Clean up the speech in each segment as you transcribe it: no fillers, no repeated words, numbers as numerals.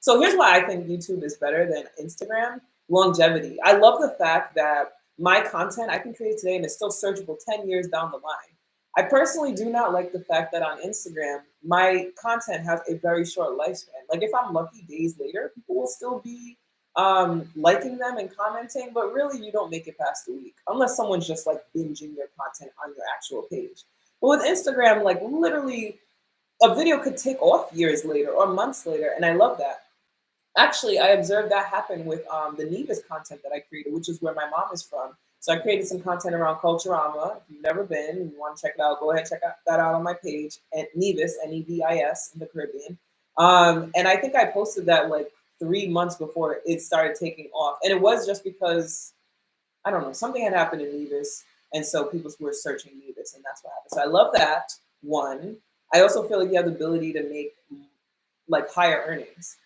So here's why I think YouTube is better than Instagram: longevity. I love the fact that my content I can create today and it's still searchable 10 years down the line. I personally do not like the fact that on Instagram, my content has a very short lifespan. Like if I'm lucky, days later, people will still be liking them and commenting, but really you don't make it past a week unless someone's just like binging your content on your actual page. But with Instagram, like literally a video could take off years later or months later, and I love that. Actually, I observed that happen with the Nevis content that I created, which is where my mom is from. So I created some content around Culturama. If you've never been and you want to check it out, go ahead check that out on my page at Nevis, Nevis in the Caribbean. And I think I posted that like 3 months before it started taking off, and it was just because I don't know, something had happened in Nevis, and so people were searching Nevis, and that's what happened. So I love that. One, I also feel like you have the ability to make like higher earnings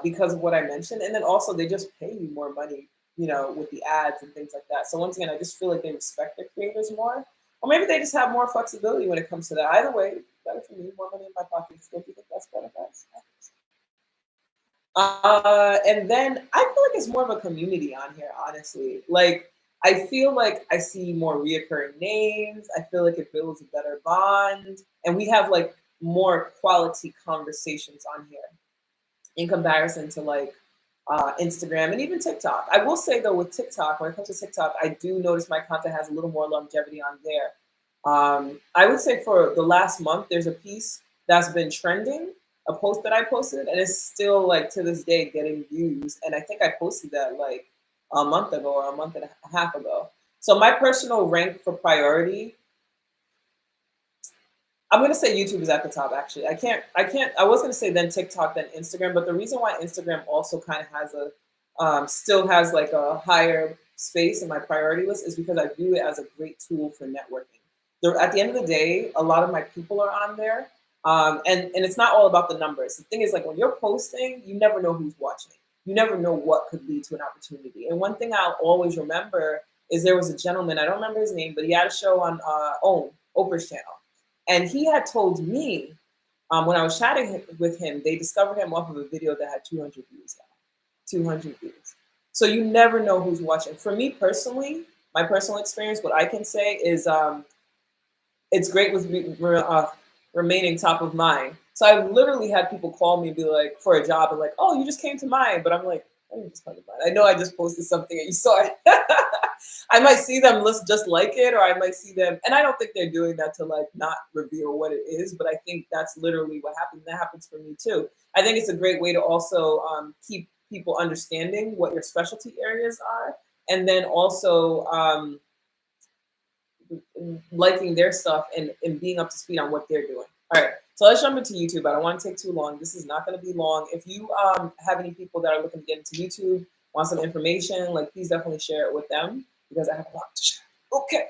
because of what I mentioned, and then also they just pay you more money, you know, with the ads and things like that. So once again, I just feel like they respect their creators more, or maybe they just have more flexibility when it comes to that. Either way, better for me, more money in my pocket. Don't you think that's better, guys? And then I feel like it's more of a community on here, honestly. Like, I feel like I see more reoccurring names. I feel like it builds a better bond. And we have like more quality conversations on here in comparison to like Instagram and even TikTok. I will say though, with TikTok, when it comes to TikTok, I do notice my content has a little more longevity on there. I would say for the last month, there's a piece that's been trending, a post that I posted, and it's still like to this day getting views. And I think I posted that like a month ago or a month and a half ago. So my personal rank for priority, I'm gonna say YouTube is at the top. Actually, I was gonna say then TikTok, then Instagram, but the reason why Instagram also kind of has a still has like a higher space in my priority list is because I view it as a great tool for networking. At the end of the day, a lot of my people are on there, and it's not all about the numbers. The thing is, like when you're posting, you never know who's watching. You never know what could lead to an opportunity. And one thing I'll always remember is there was a gentleman, I don't remember his name, but he had a show on Oprah's channel. And he had told me when I was chatting with him, they discovered him off of a video that had 200 views. 200 views. So you never know who's watching. For me personally, my personal experience, what I can say is it's great with remaining top of mind. So I literally had people call me and be like, for a job, and like, oh, you just came to mind. But I'm like, I didn't just come to mind. I know I just posted something and you saw it. I might see them just like it, or I might see them, and I don't think they're doing that to like not reveal what it is, but I think that's literally what happens. That happens for me too. I think it's a great way to also keep people understanding what your specialty areas are, and then also liking their stuff and being up to speed on what they're doing. All right, so let's jump into YouTube. I don't want to take too long. This is not going to be long. If you have any people that are looking to get into YouTube, want some information, like please definitely share it with them because I have a lot to share. Okay.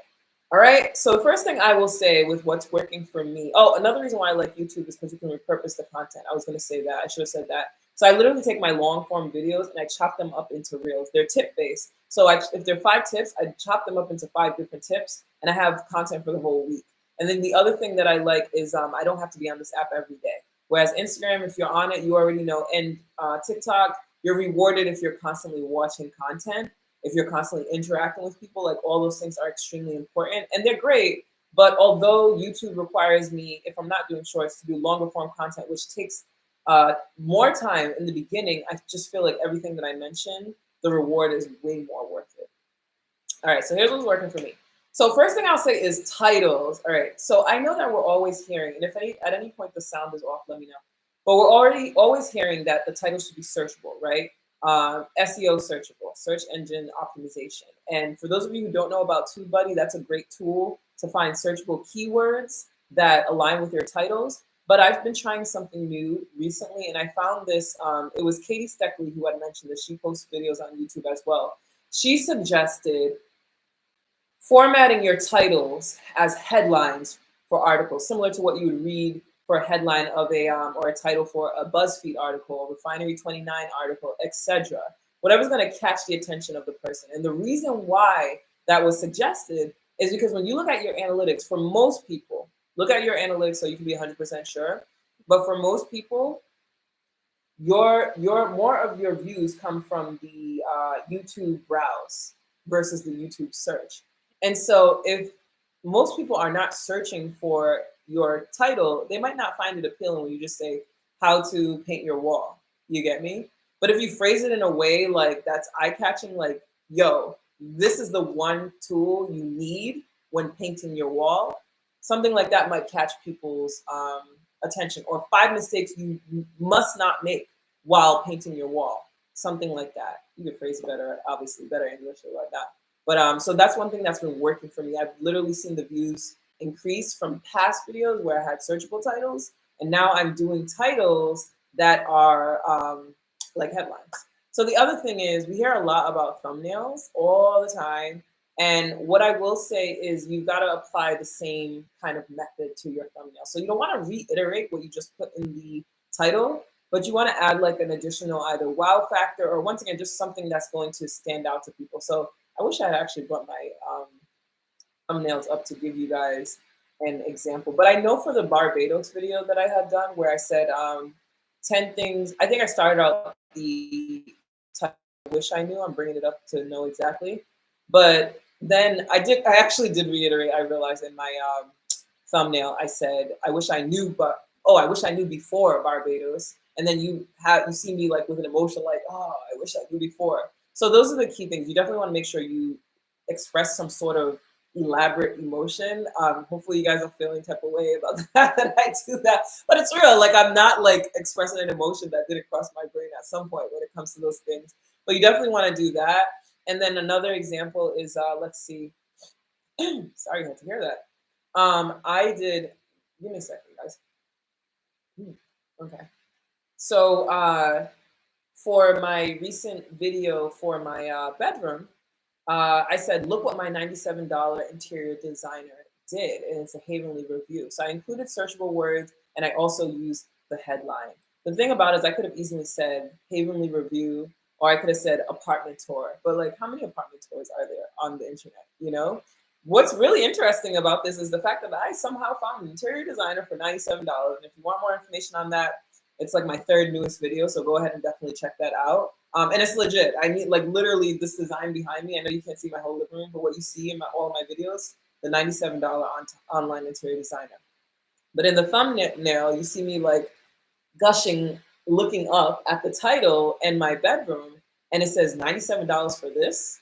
All right. So the first thing I will say with what's working for me. Oh, another reason why I like YouTube is because you can repurpose the content. I was going to say that. I should have said that. So I literally take my long form videos and I chop them up into reels. They're tip based. So if they're 5 tips, I chop them up into 5 different tips, and I have content for the whole week. And then the other thing that I like is I don't have to be on this app every day. Whereas Instagram, if you're on it, you already know. And TikTok, you're rewarded if you're constantly watching content, if you're constantly interacting with people. Like all those things are extremely important and they're great. But although YouTube requires me, if I'm not doing shorts, to do longer form content, which takes more time in the beginning, I just feel like everything that I mentioned, the reward is way more worth it. All right, so here's what's working for me. So first thing I'll say is titles. All right, so I know that we're always hearing, and if at any point the sound is off, let me know. But we're always hearing that the title should be searchable, right? SEO searchable, search engine optimization. And for those of you who don't know about TubeBuddy, that's a great tool to find searchable keywords that align with your titles. But I've been trying something new recently, and I found this. It was Katie Steckley who had mentioned this. She posts videos on YouTube as well. She suggested formatting your titles as headlines for articles, similar to what you would read for a headline of a or a title for a BuzzFeed article, a Refinery 29 article, etc. Whatever's going to catch the attention of the person. And the reason why that was suggested is because when you look at your analytics, for most people, look at your analytics so you can be 100% sure. But for most people, your more of your views come from the YouTube browse versus the YouTube search. And so if most people are not searching for your title, they might not find it appealing when you just say how to paint your wall. You get me? But if you phrase it in a way like that's eye-catching, like, yo, this is the one tool you need when painting your wall, something like that might catch people's attention. Or 5 mistakes you must not make while painting your wall, something like that. You could phrase it better, obviously, better English or whatnot. But so that's one thing that's been working for me. I've literally seen the views increase from past videos where I had searchable titles, and now I'm doing titles that are like headlines. So the other thing is we hear a lot about thumbnails all the time. And what I will say is you've got to apply the same kind of method to your thumbnail. So you don't want to reiterate what you just put in the title, but you want to add like an additional either wow factor or once again, just something that's going to stand out to people. So I wish I had actually brought my thumbnails up to give you guys an example. But I know for the Barbados video that I had done where I said 10 things, I think I started out the title, I wish I knew. I'm bringing it up to know exactly. But then I actually did reiterate, I realized in my thumbnail, I said, I wish I knew, but I wish I knew before Barbados. And then you see me like with an emotion like, oh, I wish I knew before. So those are the key things. You definitely want to make sure you express some sort of elaborate emotion. Hopefully you guys are feeling type of way about that I do that. But it's real. Like I'm not like expressing an emotion that didn't cross my brain at some point when it comes to those things. But you definitely want to do that. And then another example is let's see. Sorry you had to hear that. I did, give me a second, guys. Okay. So for my recent video for my bedroom, I said, look what my $97 interior designer did. And it's a Havenly review. So I included searchable words and I also used the headline. The thing about it is I could have easily said Havenly review, or I could have said apartment tour. But like, how many apartment tours are there on the internet? You know? What's really interesting about this is the fact that I somehow found an interior designer for $97. And if you want more information on that, it's like my third newest video. So go ahead and definitely check that out. And it's legit. I mean, like literally this design behind me. I know you can't see my whole living room, but what you see in all of my videos, the $97 online interior designer. But in the thumbnail, you see me like gushing, looking up at the title and my bedroom, and it says $97 for this.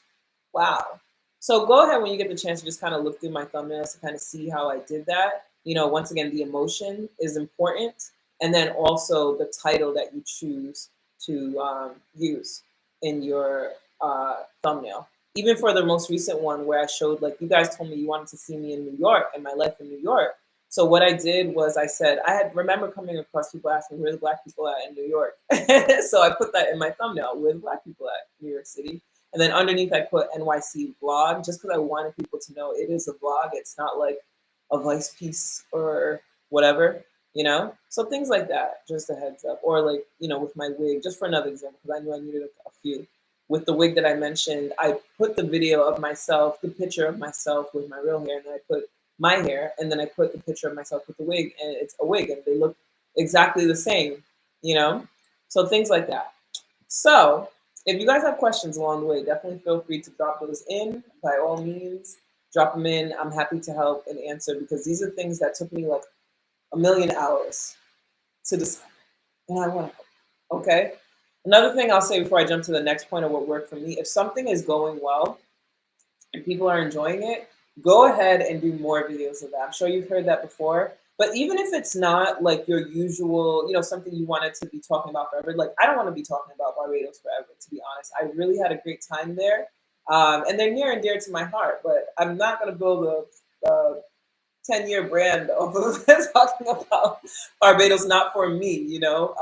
Wow. So go ahead when you get the chance to just kind of look through my thumbnails to kind of see how I did that. You know, once again, the emotion is important. And then also the title that you choose to use in your thumbnail. Even for the most recent one where I showed, like you guys told me you wanted to see me in New York and my life in New York. So what I did was I said, remember coming across people asking where the Black people at in New York. So I put that in my thumbnail, where the Black people at New York City. And then underneath I put NYC vlog, just because I wanted people to know it is a vlog. It's not like a Vice piece or whatever, you know? So things like that, just a heads up. Or like, you know, with my wig, just for another example, because I knew I needed a few. With the wig that I mentioned, I put the video of myself, the picture of myself with my real hair, and then I put my hair, and then I put the picture of myself with the wig, and it's a wig, and they look exactly the same, you know? So things like that. So if you guys have questions along the way, definitely feel free to drop those in. By all means, drop them in. I'm happy to help and answer, because these are things that took me like a million hours to decide, and I want to help, okay? Another thing I'll say before I jump to the next point of what worked for me, if something is going well and people are enjoying it, go ahead and do more videos of that. I'm sure you've heard that before, but even if it's not like your usual, you know, something you wanted to be talking about forever, like I don't want to be talking about Barbados forever, to be honest. I really had a great time there, and they're near and dear to my heart, but I'm not going to build a 10-year brand off of talking about Barbados, not for me, you know,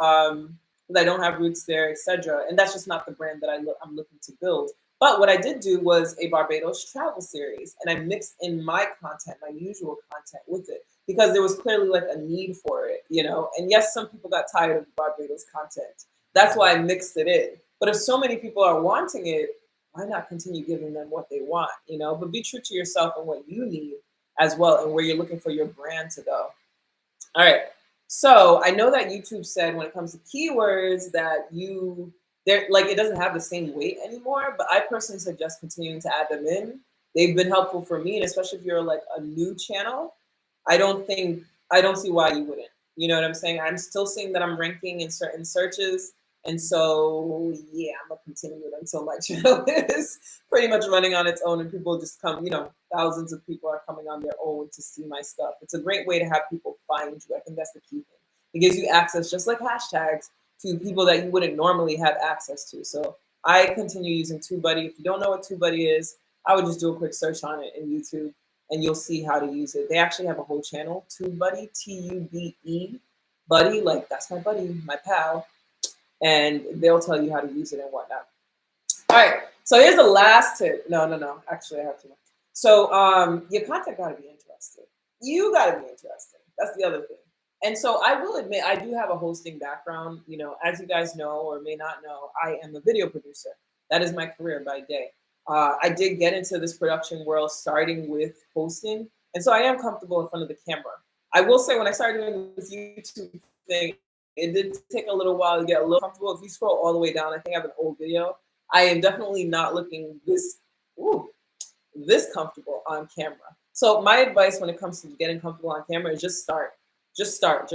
because I don't have roots there, etc. And that's just not the brand that I'm looking to build. But what I did do was a Barbados travel series, and I mixed in my content, my usual content with it, because there was clearly like a need for it, you know. And yes, some people got tired of the Barbados content. That's why I mixed it in. But if so many people are wanting it, why not continue giving them what they want, you know? But be true to yourself and what you need as well, and where you're looking for your brand to go. All right. So I know that YouTube said when it comes to keywords that they're like it doesn't have the same weight anymore, but I personally suggest continuing to add them in. They've been helpful for me, and especially if you're like a new channel, I don't see why you wouldn't. You know what I'm saying? I'm still seeing that I'm ranking in certain searches, and so yeah, I'm gonna continue it until my channel is pretty much running on its own, and people just come. Thousands of people are coming on their own to see my stuff. It's a great way to have people find you. I think that's the key thing. It gives you access, just like hashtags, to people that you wouldn't normally have access to. So I continue using TubeBuddy. If you don't know what TubeBuddy is, I would just do a quick search on it in YouTube and you'll see how to use it. They actually have a whole channel, TubeBuddy, Tube, buddy, like that's my buddy, my pal, and they'll tell you how to use it and whatnot. All right, so here's the last tip. No. Actually, I have to. So your content gotta be interesting. You gotta be interesting. That's the other thing. And so I will admit I do have a hosting background. As you guys know or may not know, I am a video producer. That is my career by day. I did get into this production world starting with hosting, and so I am comfortable in front of the camera. I will say when I started doing this YouTube thing, it did take a little while to get a little comfortable. If you scroll all the way down, I think I have an old video. I am definitely not looking this comfortable on camera. So my advice when it comes to getting comfortable on camera is just start. Just start,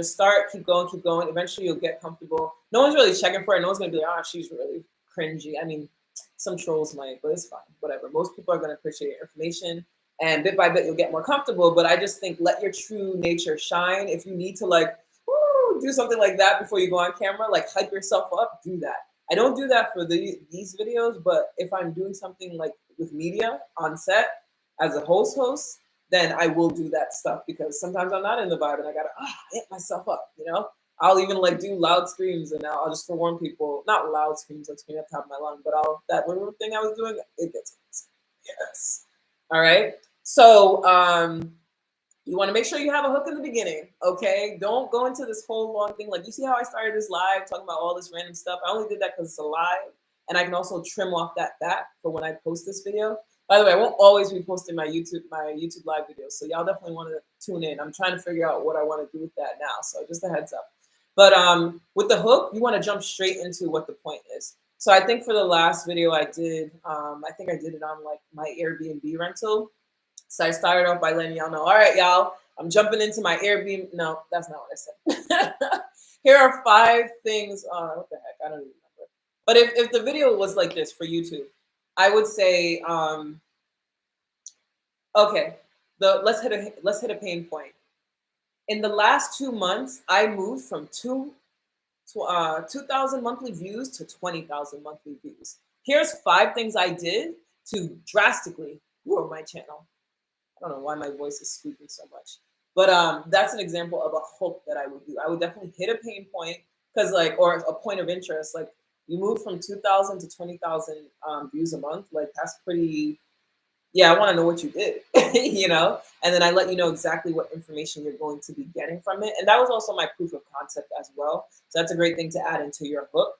keep going. Eventually you'll get comfortable. No one's really checking for it. No one's gonna be like, oh, she's really cringy. I mean, some trolls might, but it's fine, whatever. Most people are gonna appreciate your information and bit by bit you'll get more comfortable. But I just think let your true nature shine. If you need to do something like that before you go on camera, like hype yourself up, do that. I don't do that for these videos, but if I'm doing something like with media on set as a host, then I will do that stuff because sometimes I'm not in the vibe and I gotta hit myself up, I'll even do loud screams and I'll just forewarn people, not loud screams, like scream at the top of my lung, but that little thing I was doing, it gets yes. All right. So you want to make sure you have a hook in the beginning, okay? Don't go into this whole long thing. Like, you see how I started this live talking about all this random stuff? I only did that because it's a live, and I can also trim off that fat for when I post this video. By the way, I won't always be posting my YouTube live videos, so y'all definitely want to tune in. I'm trying to figure out what I want to do with that now, so just a heads up. But with the hook, you want to jump straight into what the point is. So I think for the last video I did, I think I did it on my Airbnb rental. So I started off by letting y'all know, all right, y'all, I'm jumping into my Airbnb. No, that's not what I said. Here are 5 things. What the heck? I don't even remember. But if the video was like this for YouTube, I would say, okay, let's hit a pain point. In the last 2 months, I moved from 2,000 monthly views to 20,000 monthly views. Here's 5 things I did to drastically grow my channel. I don't know why my voice is squeaking so much, but that's an example of a hook that I would do. I would definitely hit a pain point or a point of interest. Like you move from 2,000 to 20,000 views a month. Like that's pretty. Yeah, I want to know what you did, and then I let you know exactly what information you're going to be getting from it. And that was also my proof of concept as well. So that's a great thing to add into your hook.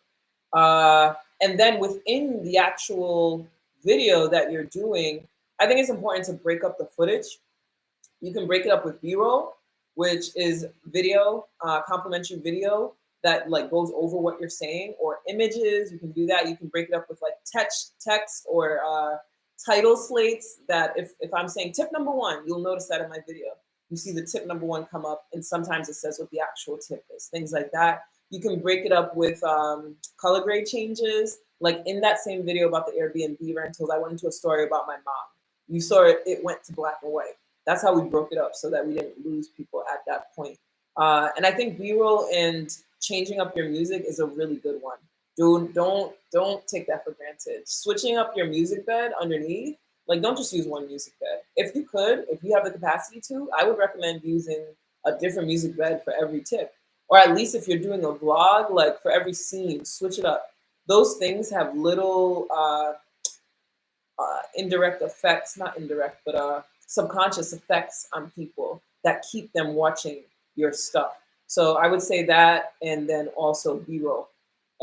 And then within the actual video that you're doing, I think it's important to break up the footage. You can break it up with B-roll, which is video, complimentary video that goes over what you're saying, or images. You can do that. You can break it up with text or title slates that if I'm saying tip number 1, you'll notice that in my video. You see the tip number 1 come up, and sometimes it says what the actual tip is, things like that. You can break it up with color grade changes. Like in that same video about the Airbnb rentals, I went into a story about my mom. You saw it went to black and white. That's how we broke it up so that we didn't lose people at that point. And I think B-roll and changing up your music is a really good one. Don't take that for granted. Switching up your music bed underneath, don't just use one music bed. If you have the capacity to, I would recommend using a different music bed for every tip. Or at least if you're doing a vlog, for every scene, switch it up. Those things have little indirect effects, not indirect, but subconscious effects on people that keep them watching your stuff. So I would say that, and then also B-roll.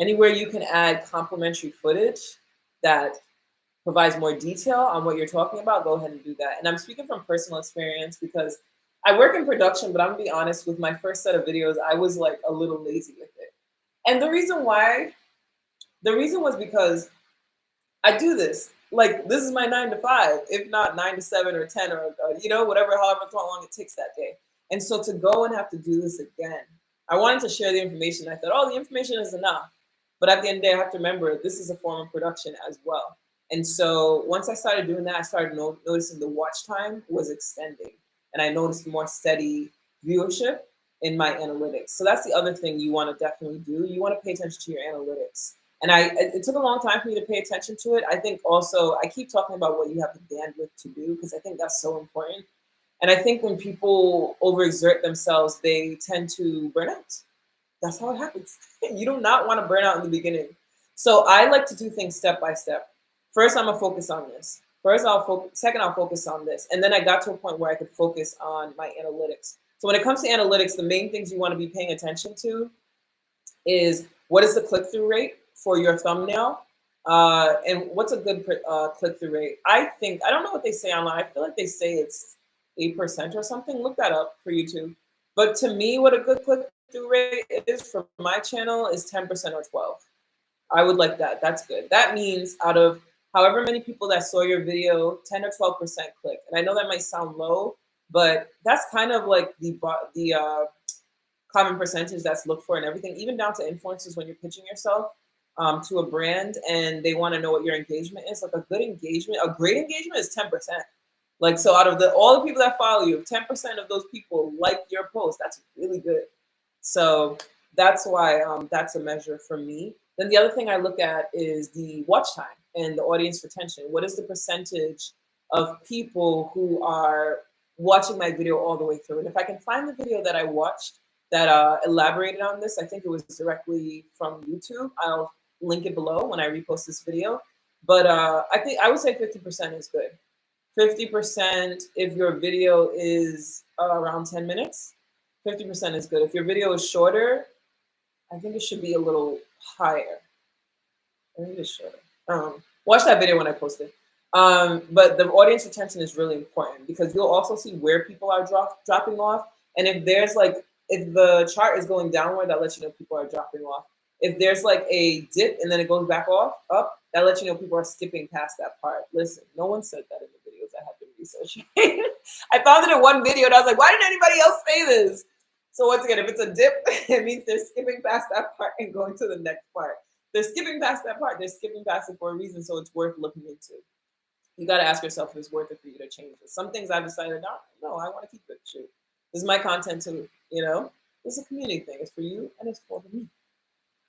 Anywhere you can add complimentary footage that provides more detail on what you're talking about, go ahead and do that. And I'm speaking from personal experience because I work in production, but I'm gonna be honest, with my first set of videos, I was like a little lazy with it. And the reason was because I do this. Like, this is my 9 to 5, if not 9 to 7 or 10 or, whatever, however long it takes that day. And so to go and have to do this again, I wanted to share the information. I thought, oh, the information is enough. But at the end of the day, I have to remember this is a form of production as well. And so once I started doing that, I started noticing the watch time was extending. And I noticed more steady viewership in my analytics. So that's the other thing you want to definitely do. You want to pay attention to your analytics. And it took a long time for me to pay attention to it. I think also, I keep talking about what you have the bandwidth to do, because I think that's so important. And I think when people overexert themselves, they tend to burn out. That's how it happens. You do not want to burn out in the beginning. So I like to do things step by step. First, I'm gonna focus on this. Second, I'll focus on this. And then I got to a point where I could focus on my analytics. So when it comes to analytics, the main things you want to be paying attention to is, what is the click-through rate for your thumbnail? And what's a good click-through rate? I don't know what they say online. I feel like they say it's 8% or something. Look that up for YouTube. But to me, what a good click-through rate is for my channel is 10% or 12. I would like that. That's good. That means out of however many people that saw your video, 10 or 12% click. And I know that might sound low, but that's kind of like the common percentage that's looked for and everything, even down to influencers when you're pitching yourself to a brand and they want to know what your engagement is. Like a great engagement is 10%. Like, so out of all the people that follow you, if 10% of those people like your post, that's really good. So that's why that's a measure for me. Then the other thing I look at is the watch time and the audience retention. What is the percentage of people who are watching my video all the way through? And if I can find the video that I watched that elaborated on this, I think it was directly from YouTube. I'll link it below when I repost this video. But I would say 50% is good. 50% if your video is around 10 minutes, 50% is good. If your video is shorter, I think it should be a little higher. I think it's shorter. Watch that video when I post it. But the audience retention is really important because you'll also see where people are dropping off. And if there's if the chart is going downward, that lets you know people are dropping off. If there's like a dip and then it goes back up, that lets you know people are skipping past that part. Listen, no one said that in the videos I have been researching. I found it in one video and I was like, why didn't anybody else say this? So once again, if it's a dip, it means they're skipping past that part and going to the next part. They're skipping past that part. They're skipping past it for a reason, so it's worth looking into. You got to ask yourself if it's worth it for you to change it. Some things I've decided, no, I want to keep it. Shoot. This is my content too, It's a community thing. It's for you and it's for me.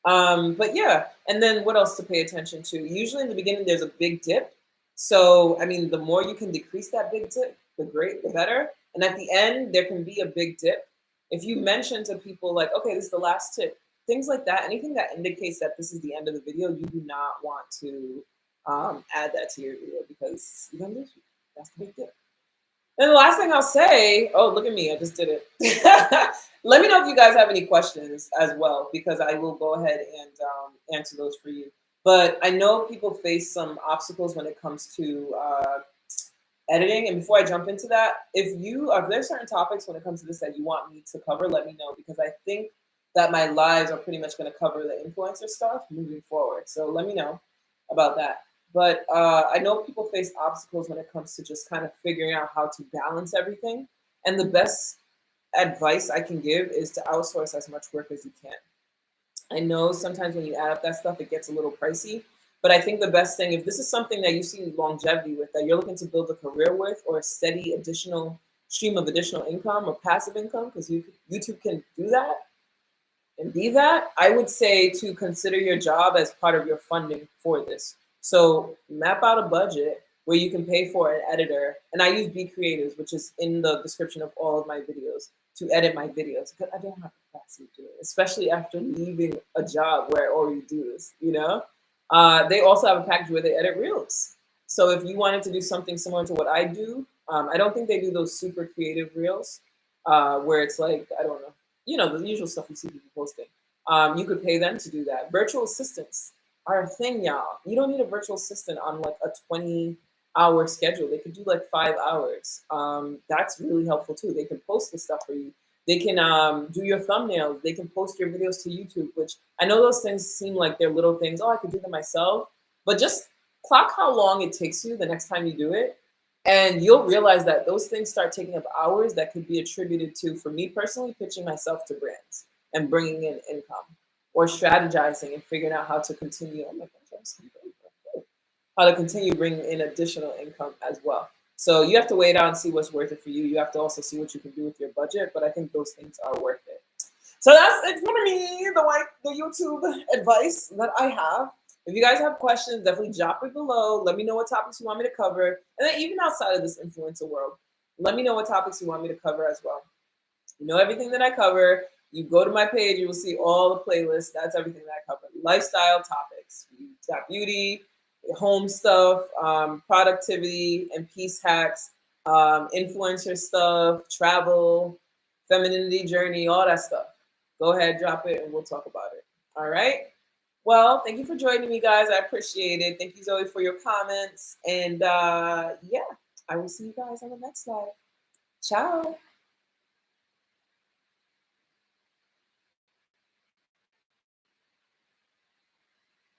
But yeah, and then what else to pay attention to? Usually in the beginning, there's a big dip. So, I mean, the more you can decrease that big dip, the better. And at the end, there can be a big dip. If you mention to people like, okay, this is the last tip, things like that, anything that indicates that this is the end of the video, you do not want to add that to your video because you're gonna lose you. That's the big dip. And the last thing I'll say, oh, look at me, I just did it. Let me know if you guys have any questions as well, because I will go ahead and answer those for you. But I know people face some obstacles when it comes to editing. And before I jump into that, if there's certain topics when it comes to this that you want me to cover, let me know, because I think that my lives are pretty much going to cover the influencer stuff moving forward. So let me know about that. But I know people face obstacles when it comes to just kind of figuring out how to balance everything. And the best advice I can give is to outsource as much work as you can. I know sometimes when you add up that stuff, it gets a little pricey. But I think the best thing, if this is something that you see longevity with, that you're looking to build a career with, or a steady additional stream of additional income or passive income, because YouTube can do that and be that, I would say to consider your job as part of your funding for this. So map out a budget where you can pay for an editor. And I use Be Creatives, which is in the description of all of my videos, to edit my videos, because I don't have the capacity to do it, especially after leaving a job where I already do this, They also have a package where they edit reels. So if you wanted to do something similar to what I do, I don't think they do those super creative reels where it's like, I don't know, the usual stuff you see people posting. You could pay them to do that. Virtual assistants are a thing, y'all. You don't need a virtual assistant on like a $20 hour schedule. They could do like 5 hours. That's really helpful too. They can post the stuff for you. They can do your thumbnails. They can post your videos to YouTube, which I know those things seem like they're little things. Oh, I could do them myself. But just clock how long it takes you the next time you do it. And you'll realize that those things start taking up hours that could be attributed to, for me personally, pitching myself to brands and bringing in income, or strategizing and figuring out how to continue. Oh my gosh, I'm sleeping. How to continue bringing in additional income as well. So you have to wait out and see what's worth it for you. You have to also see what you can do with your budget, but I think those things are worth it. So that's it for me, the YouTube advice that I have. If you guys have questions, definitely drop it below. Let me know what topics you want me to cover. And then even outside of this influencer world, let me know what topics you want me to cover as well. You know everything that I cover. You go to my page, you will see all the playlists. That's everything that I cover. Lifestyle topics. You got beauty, home stuff, productivity and peace hacks, influencer stuff, travel, femininity journey, all that stuff. Go ahead, drop it, and we'll talk about it. All right. Well, thank you for joining me, guys. I appreciate it. Thank you, Zoe, for your comments. And yeah, I will see you guys on the next slide. Ciao.